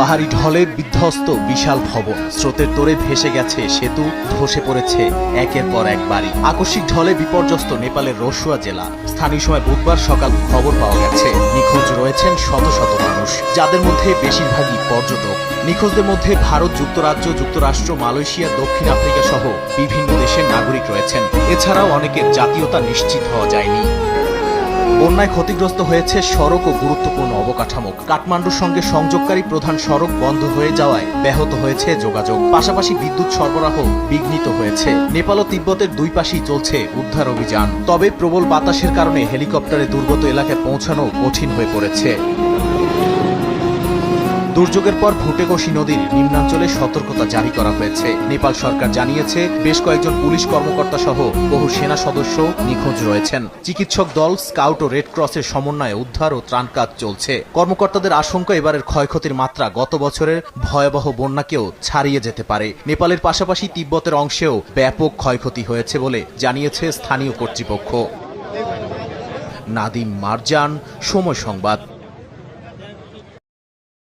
পাহাড়ি ঢলে বিধ্বস্ত বিশাল ভবন, স্রোতের তোড়ে ভেসে গেছে সেতু, ধসে পড়েছে একের পর এক বাড়ি। আকস্মিক ঢলে বিপর্যস্ত নেপালের রসুয়া জেলা। স্থানীয় সময় বুধবার সকাল খবর পাওয়া গেছে নিখোঁজ রয়েছেন শত শত মানুষ, যাদের মধ্যে বেশিরভাগই পর্যটক। নিখোঁজদের মধ্যে ভারত, যুক্তরাজ্য, যুক্তরাষ্ট্র, মালয়েশিয়া, দক্ষিণ আফ্রিকা সহ বিভিন্ন দেশের নাগরিক রয়েছেন। এছাড়াও অনেকের জাতীয়তা নিশ্চিত হওয়া যায়নি। বন্যায় ক্ষতিগ্রস্ত হয়েছে সড়ক ও গুরুত্বপূর্ণ অবকাঠামো। কাঠমান্ডুর সঙ্গে সংযোগকারী প্রধান সড়ক বন্ধ হয়ে যাওয়ায় ব্যাহত হয়েছে যোগাযোগ। পাশাপাশি বিদ্যুৎ সরবরাহ বিঘ্নিত হয়েছে। নেপাল ও তিব্বতের দুই পাশেই চলছে উদ্ধার অভিযান। তবে প্রবল বাতাসের কারণে হেলিকপ্টারে দুর্গত এলাকায় পৌঁছানো কঠিন হয়ে পড়েছে। দুর্যোগের পর ভুটেগোসি নদীর নিম্নাঞ্চলে সতর্কতা জারি করা হয়েছে। নেপাল সরকার জানিয়েছে বেশ কয়েকজন পুলিশ কর্মকর্তা সহ বহু সেনা সদস্য নিখোঁজ রয়েছেন। চিকিৎসক দল, স্কাউট ও রেড ক্রসের সমন্বয়ে উদ্ধার ও ত্রাণ কাজ চলছে। কর্মকর্তাদের আশঙ্কা এবারের ক্ষয়ক্ষতির মাত্রা গত বছরের ভয়াবহ বন্যাকেও ছাড়িয়ে যেতে পারে। নেপালের পাশাপাশি তিব্বতের অংশেও ব্যাপক ক্ষয়ক্ষতি হয়েছে বলে জানিয়েছে স্থানীয় কর্তৃপক্ষ। নাদিম মারজান, সময় সংবাদ।